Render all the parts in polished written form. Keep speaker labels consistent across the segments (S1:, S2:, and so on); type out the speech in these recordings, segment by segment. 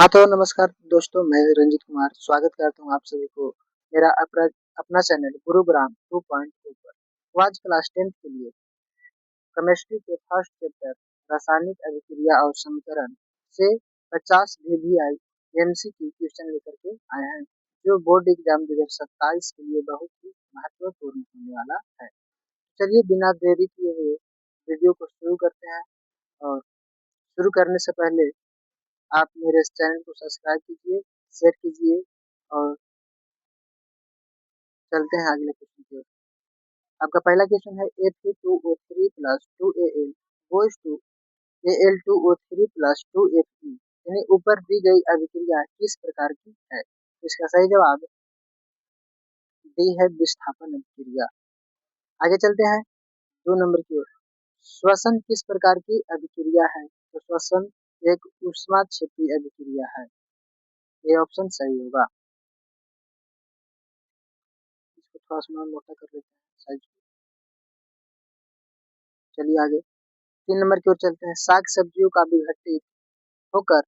S1: हाँ, तो नमस्कार दोस्तों, मैं रंजित कुमार स्वागत करता हूँ आप सभी को मेरा अपना चैनल गुरुग्राम 2.0 पर। तो आज क्लास 10th के लिए केमिस्ट्री के फर्स्ट चैप्टर रासायनिक अभिक्रिया और समीकरण से 50 वीवीआई एमसीक्यू क्वेश्चन लेकर के आए हैं, जो बोर्ड एग्जाम 2027 के लिए बहुत ही महत्वपूर्ण होने वाला है। चलिए बिना देरी किए हुए वीडियो को शुरू करते हैं। और शुरू करने से पहले आप मेरे इस चैनल को सब्सक्राइब कीजिए, शेयर कीजिए और चलते हैं अगले क्वेश्चन की ओर। आपका पहला क्वेश्चन है Fe2O3 plus 2Al goes to Al2O3 plus 2Fe, यानी ऊपर दी गई अभिक्रिया किस प्रकार की है? इसका सही जवाब डी है, विस्थापन अभिक्रिया। आगे चलते हैं 2 नंबर की ओर। श्वसन किस प्रकार की अभिक्रिया है? तो श्वसन एक ऊष्माक्षेपी अभिक्रिया है। ये ऑप्शन सही होगा। इसको थोड़ा सा मोटा कर लेते हैं साइज को। चलिए आगे 3 नंबर की ओर चलते हैं। साग सब्जियों का विघटित होकर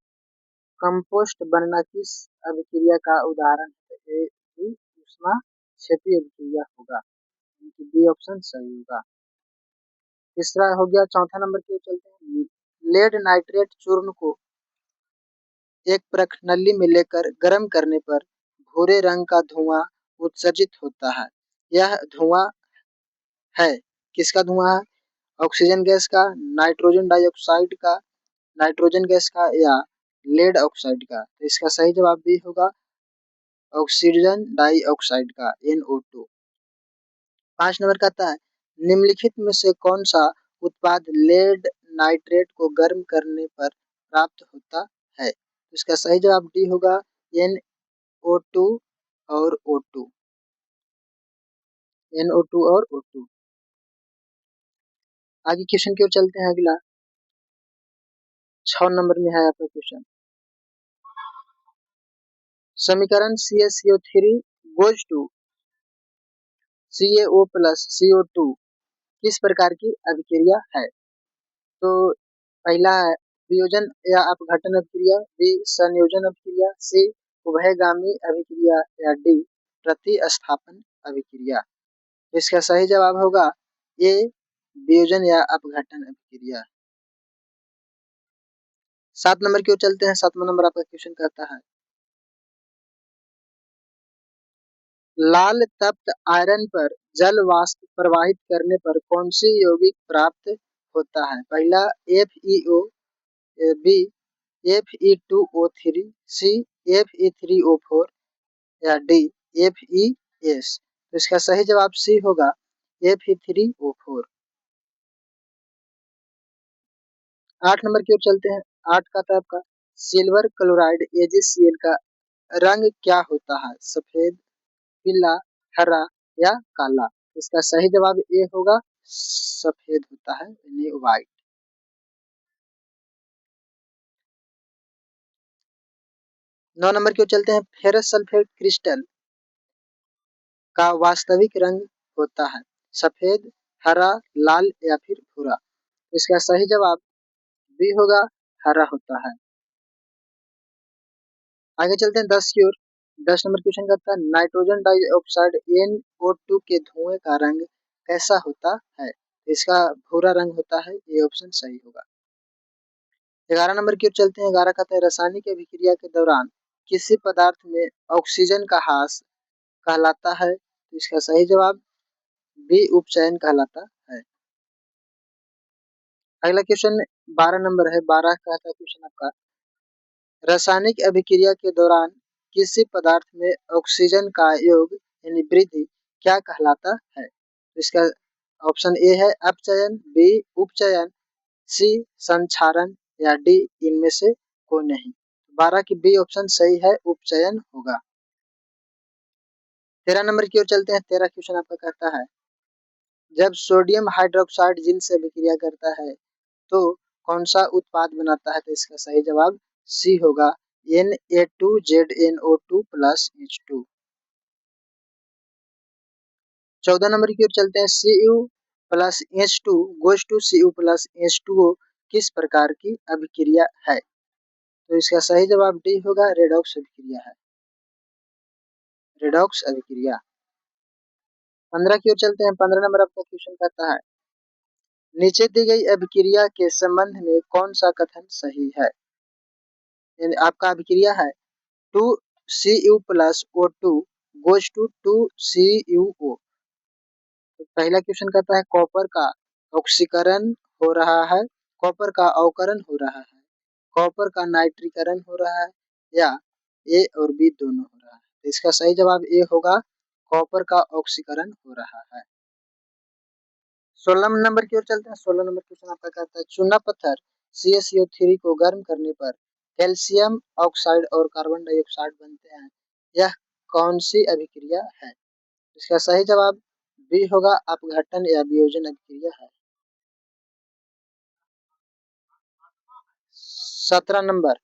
S1: कंपोस्ट बनना किस अभिक्रिया का उदाहरण है? ए बी ऊष्मा क्षेपी अभिक्रिया होगा, यानी बी ऑप्शन सही होगा। तीसरा हो गया। चौथा नंबर की ओर चलते हैं। लेड नाइट्रेट चूर्ण को एक प्रखनली में लेकर गर्म करने पर भूरे रंग का धुआं उत्सर्जित होता है। यह धुआं है, किसका धुआं है? ऑक्सीजन गैस का, नाइट्रोजन डाइऑक्साइड का, नाइट्रोजन गैस का या लेड ऑक्साइड का? तो इसका सही जवाब भी होगा ऑक्सीजन डाइऑक्साइड का, NO2। 5 नंबर कहता है निम्नलिखित में से कौन सा उत्पाद लेड नाइट्रेट को गर्म करने पर प्राप्त होता है? तो इसका सही जवाब डी होगा, NO2 और O2। NO2 और O2। आगे क्वेश्चन की ओर चलते हैं। अगला 6 नंबर में है आपका क्वेश्चन। समीकरण CaCO3 goes to CaO plus CO2 किस प्रकार की अभिक्रिया है? तो पहला है वियोजन या अपघटन अभिक्रिया, बी संयोजन अभिक्रिया, सी उभयगामी अभिक्रिया या डी प्रतिस्थापन अभिक्रिया। इसका सही जवाब होगा ए वियोजन या अपघटन अभिक्रिया। 7 नंबर की ओर चलते हैं। 7वां नंबर आपका क्वेश्चन कहता है लाल तप्त आयरन पर जल वाष्प प्रवाहित करने पर कौन सी यौगिक प्राप्त होता है? पहला FeO, बी Fe2O3, सी Fe3O4 या डी FeS। तो इसका सही जवाब सी होगा, Fe3O4। 8 नंबर की ओर चलते हैं। 8 का था आपका सिल्वर क्लोराइड AgCl का रंग क्या होता है? सफेद, पीला, हरा या काला? इसका सही जवाब ए होगा, सफेद होता है, यानी व्हाइट। 9 नंबर की ओर चलते हैं। फेरस सल्फेट क्रिस्टल का वास्तविक रंग होता है सफेद, हरा, लाल या फिर भूरा? इसका सही जवाब बी होगा, हरा होता है। आगे चलते हैं 10 की ओर। 10 नंबर क्वेश्चन करता है नाइट्रोजन डाइऑक्साइड NO2 के धुएं का रंग कैसा होता है? इसका भूरा रंग होता है, ये ऑप्शन सही होगा। 11 नंबर की ओर चलते हैं। 11 कहता है रासायनिक अभिक्रिया के दौरान किसी पदार्थ में ऑक्सीजन का ह्रास कहलाता है? तो इसका सही जवाब बी उपचयन कहलाता है। अगला क्वेश्चन 12 नंबर है। 12 कहता है क्वेश्चन आपका रासायनिक अभिक्रिया के दौरान किसी पदार्थ में ऑक्सीजन का योग यानी वृद्धि क्या कहलाता है? तो इसका ऑप्शन ए है अपचयन, बी उपचयन, सी संक्षारण या डी इनमें से कोई नहीं। 12 की बी ऑप्शन सही है, उपचयन होगा। 13 नंबर की ओर चलते हैं। 13 क्वेश्चन आपका कहता है जब सोडियम हाइड्रोक्साइड जिंक से अभिक्रिया करता है तो कौन सा उत्पाद बनाता है? तो इसका सही जवाब सी होगा, Na2ZNO2 प्लस H2। 14 नंबर की ओर चलते हैं। Cu plus H2 goes to Cu plus H2O किस प्रकार की अभिक्रिया है? तो इसका सही जवाब डी होगा, रेडॉक्स अभिक्रिया है, रेडॉक्स अभिक्रिया। 15 की ओर चलते हैं। 15 नंबर आपका क्वेश्चन कहता है, नीचे दी गई अभिक्रिया के संबंध में कौन सा कथन सही है। यानी आपका अभिक्रिया है 2Cu plus O2 goes to 2CuO। तो पहला क्वेश्चन कहता है कॉपर का ऑक्सीकरण हो रहा है, कॉपर का अवकरण हो रहा है, कॉपर का नाइट्रीकरण हो रहा है, या ए और बी दोनों हो रहा है। तो इसका सही जवाब ए होगा, कॉपर का ऑक्सीकरण हो रहा है। 16 नंबर की ओर चलते हैं। 16 नंबर क्वेश्चन आपका कहता है, चूना पत्थर CaCO3 को गर्म करने पर कैल्शियम ऑक्साइड और कार्बन डाइऑक्साइड बनते हैं, यह कौन सी अभिक्रिया है। इसका सही जवाब बी होगा, अपघटन या वियोजन अभिक्रिया है। 17 नंबर,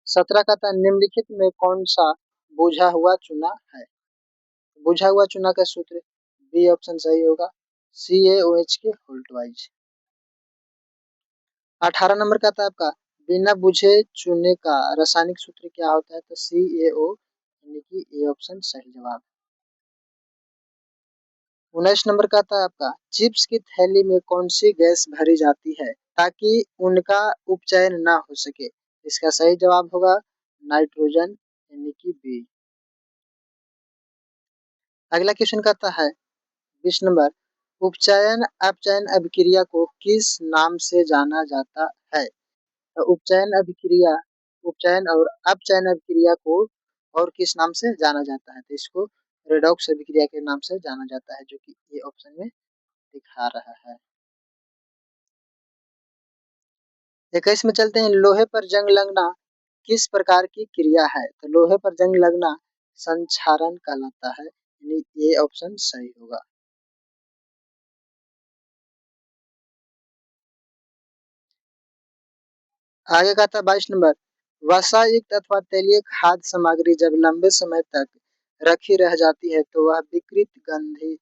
S1: 17 का था, निम्नलिखित में कौन सा बुझा हुआ चूना है। बुझा हुआ चूना का सूत्र बी ऑप्शन सही होगा, CaOH के होल्ट वाइज। 18 नंबर का था आपका, बिना बुझे चूने का रासायनिक सूत्र क्या होता है। तो CaO, यानी कि ए ऑप्शन सही जवाब। 19 नंबर का था आपका, चिप्स की थैली में कौन सी गैस भरी जाती है ताकि उनका उपचयन ना हो सके। इसका सही जवाब होगा नाइट्रोजन, यानी कि बी। अगला क्वेश्चन कहता है 20 नंबर, उपचयन अपचयन अभिक्रिया को किस नाम से जाना जाता है। तो उपचयन अभिक्रिया, उपचयन और अपचयन अभिक्रिया को और किस नाम से जाना जाता है। तो इसको रेडॉक्स अभिक्रिया के नाम से जाना जाता है, जो कि ये ऑप्शन में दिखा रहा है। 21 में चलते हैं, लोहे पर जंग लगना किस प्रकार की क्रिया है। तो लोहे पर जंग लगना संक्षारण कहलाता है, यानी ये ऑप्शन सही होगा। आगे का था 22 नंबर, वसा युक्त अथवा तेलीय खाद्य सामग्री जब लंबे समय तक रखी रह जाती है तो वह विकृत गंधी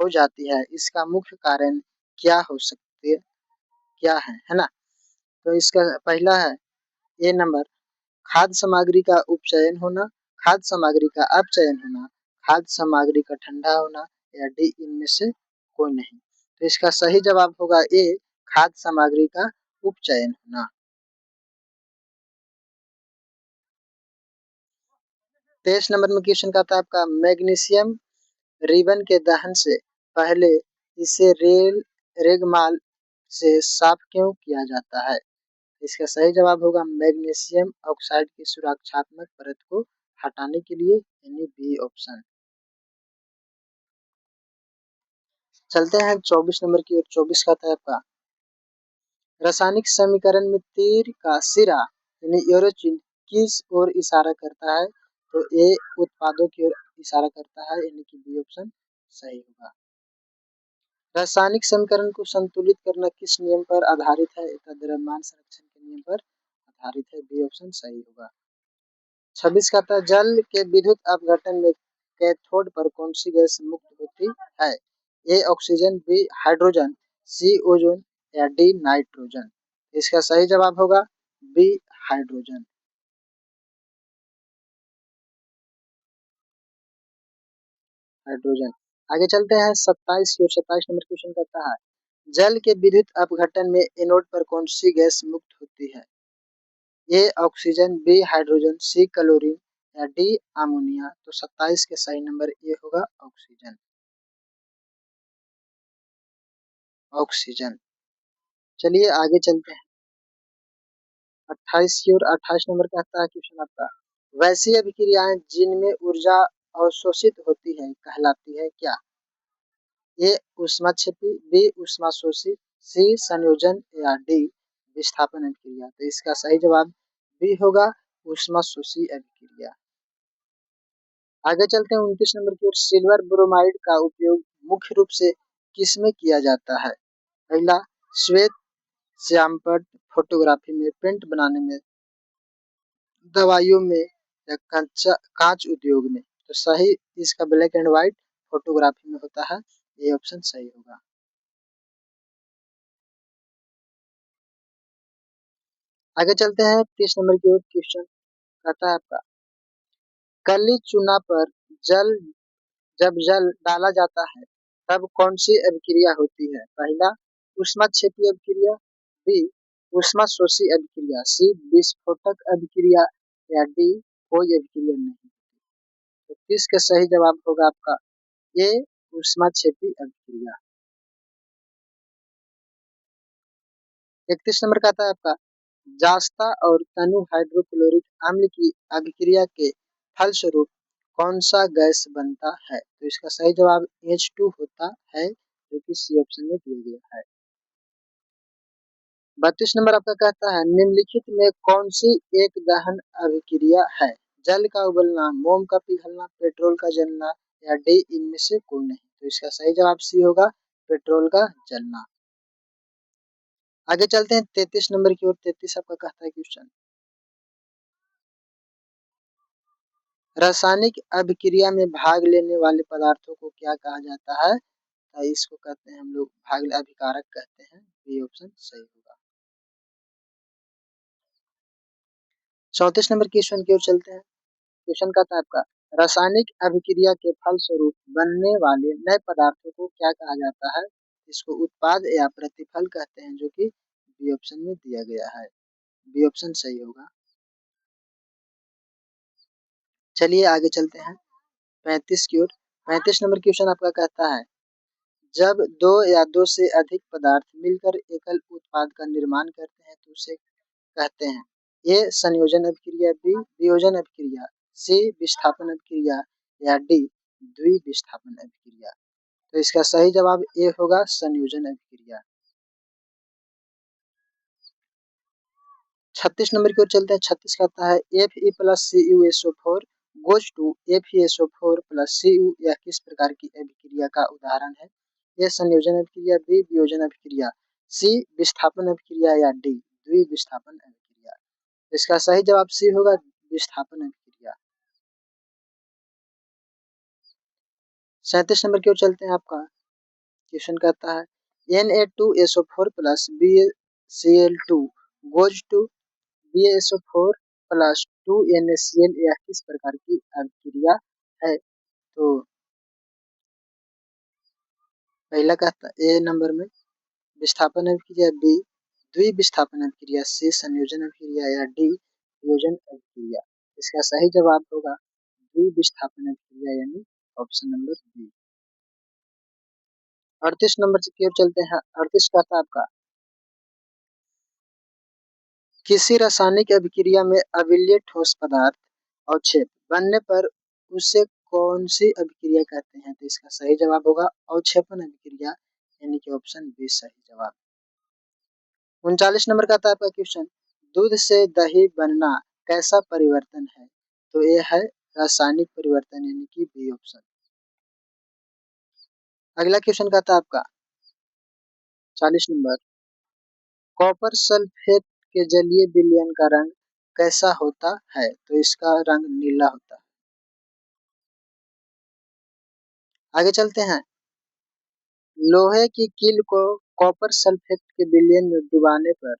S1: हो जाती है, इसका मुख्य कारण क्या हो सकते है, क्या है ना। तो इसका पहला है ए नंबर, खाद्य सामग्री का उपचयन होना, खाद्य सामग्री का अपचयन होना, खाद्य सामग्री का ठंडा होना, या डी इनमें से कोई नहीं। तो इसका सही जवाब होगा ए, खाद्य सामग्री का उपचयन होना। 23 नंबर में क्वेश्चन का था आपका, मैग्नीशियम रिबन के दहन से पहले इसे रेगमाल से साफ क्यों किया जाता है। इसका सही जवाब होगा मैग्नीशियम ऑक्साइड की सुरक्षात्मक परत को हटाने के लिए, यानी बी ऑप्शन। चलते हैं 24 नंबर की ओर। 24 का था आपका, रासायनिक समीकरण में तीर का सिरा यानी एरो चिन्ह किस ओर इशारा करता है। तो ए उत्पादों की ओर इशारा करता है, यानी कि बी ऑप्शन सही होगा। रासायनिक समीकरण को संतुलित करना किस नियम पर आधारित है। द्रव्यमान संरक्षण के नियम पर आधारित है, बी ऑप्शन सही होगा। 26 का था, जल के विद्युत अपघटन में कैथोड पर कौन सी गैस मुक्त होती है। A oxygen, B hydrogen, C ozone, या डी नाइट्रोजन। इसका सही जवाब होगा बी हाइड्रोजन। हाइड्रोजन। आगे चलते हैं 27 की ओर। 27 नंबर क्वेश्चन करता है, जल के विद्युत अपघटन में एनोड पर कौन सी गैस मुक्त होती है। A oxygen, B hydrogen, C chlorine, या डी अमोनिया। तो 27 के सही नंबर ए होगा ऑक्सीजन, ऑक्सीजन। चलिए आगे चलते हैं 28 की ओर। 28 नंबर कहता है क्वेश्चन आपका, वैसी अभिक्रियाएं जिनमें ऊर्जा अवशोषित होती है कहलाती है क्या। ए ऊष्माक्षेपी, बी ऊष्माशोषी, सी संयोजन, या डी विस्थापन अभिक्रिया। तो इसका सही जवाब बी होगा, ऊष्माशोषी अभिक्रिया। आगे चलते हैं 29 नंबर की ओर। सिल्वर ब्रोमाइड का उपयोग मुख्य रूप से किसमें किया जाता है। पहला श्वेत श्यामपट्ट फोटोग्राफी में, पेंट बनाने में, दवाइयों में, या कच्चा कांच उद्योग में। तो सही इसका ब्लैक एंड व्हाइट फोटोग्राफी में होता है, ये ऑप्शन सही होगा। आगे चलते हैं 30 नंबर की ओर। क्वेश्चन कहता है आपका, कली चूना पर जल जब जल डाला जाता है तब कौन सी अभिक्रिया होती है? पहला ऊष्माक्षेपी अभिक्रिया, बी ऊष्माशोषी अभिक्रिया, सी विस्फोटक अभिक्रिया या डी कोई अभिक्रिया नहीं। तो इसका सही जवाब होगा आपका ए ऊष्माक्षेपी अभिक्रिया। 31 नंबर का आता है आपका, जास्ता और तनु हाइड्रोक्लोरिक अम्ल की अभिक्रिया के फलस्वरूप कौन सा गैस बनता है? तो इसका सही जवाब H2 होता है, जो कि सी ऑप्शन में दिया गया है। 32 नंबर आपका कहता है, निम्नलिखित में कौन सी एक दहन अभिक्रिया है? जल का उबलना, मोम का पिघलना, पेट्रोल का जलना या डी इनमें से कोई नहीं। तो इसका सही जवाब सी होगा, पेट्रोल का जलना। आगे चलते हैं 33 नंबर की ओर। 33 आपका कहता है क्वेश्चन, रासायनिक अभिक्रिया में भाग लेने वाले पदार्थों को क्या कहा जाता है? तो इसको कहते हैं हम लोग भाग अभिकारक कहते हैं। बी ऑप्शन सही होगा। 34 नंबर क्वेश्चन की ओर चलते हैं। क्वेश्चन कहता है आपका, रासायनिक अभिक्रिया के फलस्वरूप बनने वाले नए पदार्थों को क्या कहा जाता है? इसको उत्पाद या प्रतिफल कहते हैं, जो कि बी ऑप्शन में दिया गया है। बी ऑप्शन सही होगा। चलिए आगे चलते हैं 35 की ओर। 35 नंबर क्वेश्चन आपका कहता है, जब दो या दो से अधिक पदार्थ मिलकर एकल उत्पाद का निर्माण करते हैं तो उसे कहते हैं ए संयोजन अभिक्रिया, बी वियोजन अभिक्रिया, सी विस्थापन अभिक्रिया या डी द्विविस्थापन अभिक्रिया। तो इसका सही जवाब ए होगा, संयोजन अभिक्रिया। 36 नंबर की ओर चलते हैं। 36 कहता है, Fe plus CuSO4 goes to FeSO4 plus Cu यह किस प्रकार की अभिक्रिया का उदाहरण है? ए संयोजन अभिक्रिया, बी वियोजन अभिक्रिया, सी विस्थापन अभिक्रिया या डी द्विविस्थापन अभिक्रिया। इसका सही जवाब सी होगा, विस्थापन अभिक्रिया। 37 नंबर की ओर चलते हैं। आपका क्वेश्चन कहता है, Na2SO4 plus BaCl2 goes to BaSO4 plus 2NaCl यह किस प्रकार की अभिक्रिया है? तो पहला कहता है ए नंबर में विस्थापन अभिक्रिया, बी द्विविस्थापन अभिक्रिया, सी संयोजन अभिक्रिया या डी वियोजन अभिक्रिया। इसका सही जवाब होगा द्विविस्थापन अभिक्रिया, यानी ऑप्शन नंबर बी। 38 नंबर की ओर चलते हैं। 38 कहता है आपका, किसी रासायनिक अभिक्रिया में अम्लीय ठोस पदार्थ अवक्षेप बनने पर उसे कौन सी अभिक्रिया कहते हैं? तो इसका सही जवाब होगा अवक्षेपन अभिक्रिया, यानी कि ऑप्शन बी सही जवाब। 39 नंबर का था आपका क्वेश्चन, दूध से दही बनना कैसा परिवर्तन है? तो ये है रासायनिक परिवर्तन, यानी कि बी ऑप्शन। अगला क्वेश्चन का था आपका 40 नंबर, कॉपर सल्फेट के जलीय विलयन का रंग कैसा होता है? तो इसका रंग नीला होता है। आगे चलते हैं, लोहे की कील को कॉपर सल्फेट के विलयन में डुबाने पर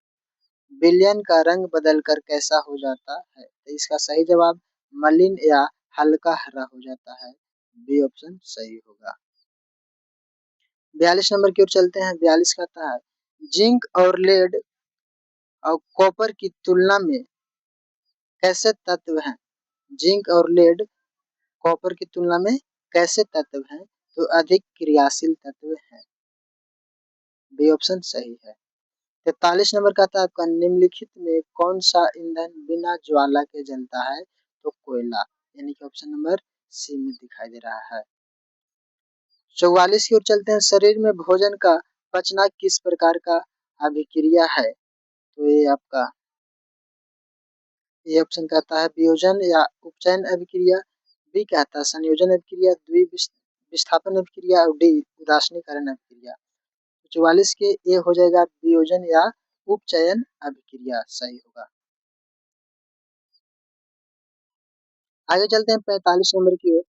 S1: विलयन का रंग बदलकर कैसा हो जाता है? तो इसका सही जवाब मलिन या हल्का हरा हो जाता है। बी ऑप्शन सही होगा। 42 नंबर की ओर चलते हैं। 42 कहता है, जिंक और लेड और कॉपर की तुलना में कैसे तत्व हैं? जिंक और लेड कॉपर की तुलना में कैसे तत्व हैं? तो अधिक क्रियाशील तत्व हैं। बी ऑप्शन सही है। 43 नंबर कहता है आपका, निम्नलिखित में कौन सा ईंधन बिना ज्वाला के जलता है? तो कोयला, यानी कि ऑप्शन नंबर सी में दिखाई दे रहा है। 44 की ओर चलते हैं, शरीर में भोजन का पचना किस प्रकार का अभिक्रिया है? तो ये आपका ए ऑप्शन कहता है वियोजन या उपचयन अभिक्रिया, बी कहता है संयोजन अभिक्रिया, विस्थापन अभिक्रिया और डी उदासीनीकरण अभिक्रिया। 44 के ए हो जाएगा वियोजन या उपचयन अभिक्रिया सही होगा। आगे चलते हैं 45 नंबर की ओर।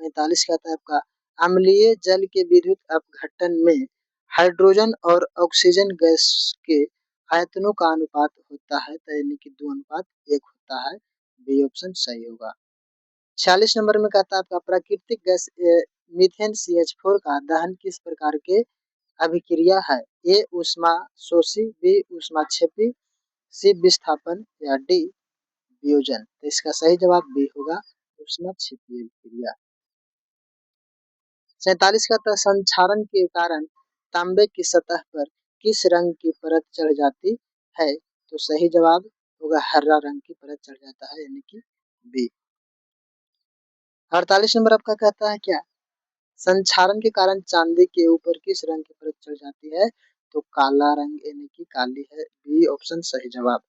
S1: 45 कहता है आपका, अम्लीय जल के विद्युत अपघटन में हाइड्रोजन और ऑक्सीजन गैस के आयतनों का अनुपात होता है, तो यानी कि 2:1 होता है। बी ऑप्शन सही होगा। 46 नंबर में कहता है आपका प्राकृतिक गैस मीथेन CH4 का दहन किस प्रकार के अभिक्रिया है? ए ऊष्मा शोषी, बी ऊष्माक्षेपी, सी विस्थापन या डी वियोजन। तो इसका सही जवाब बी होगा, ऊष्माक्षेपी अभिक्रिया। 47 का था संक्षारण के कारण तांबे की सतह पर किस रंग की परत चढ़ जाती है? तो सही जवाब होगा हरा रंग की परत चढ़ जाता है, यानी कि बी। 48 नंबर आपका कहता है क्या संक्षारण के कारण चांदी के ऊपर किस रंग की परत चढ़ जाती है? तो काला रंग यानी कि काली है, बी ऑप्शन सही जवाब।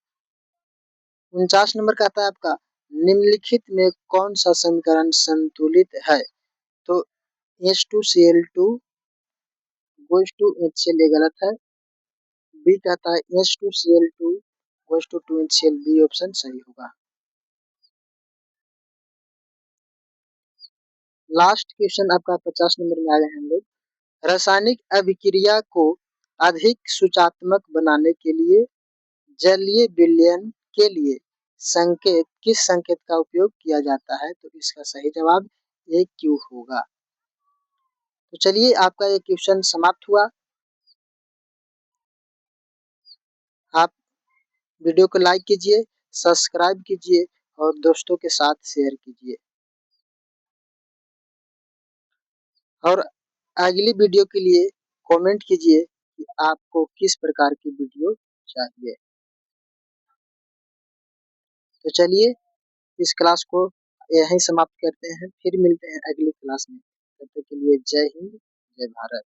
S1: 49 नंबर कहता है आपका निम्नलिखित में कौन सा समीकरण संतुलित है? तो H2Cl2 गोज़ टू HCl ये गलत है। बी कहता है H2Cl2 goes to 2HCl, B option सही होगा। लास्ट क्वेश्चन आपका 50 नंबर में आ गए हैं हम लोग। रासायनिक अभिक्रिया को अधिक सूचात्मक बनाने के लिए जलीय विलयन के लिए संकेत किस संकेत का उपयोग किया जाता है? तो इसका सही जवाब ए क्यू होगा। तो चलिए आपका ये क्वेश्चन समाप्त हुआ। आप वीडियो को लाइक कीजिए, सब्सक्राइब कीजिए और दोस्तों के साथ शेयर कीजिए। और अगली वीडियो के लिए कमेंट कीजिए कि आपको किस प्रकार की वीडियो चाहिए। तो चलिए इस क्लास को यहीं समाप्त करते हैं, फिर मिलते हैं अगली क्लास में। तब तक के लिए जय हिंद, जय भारत।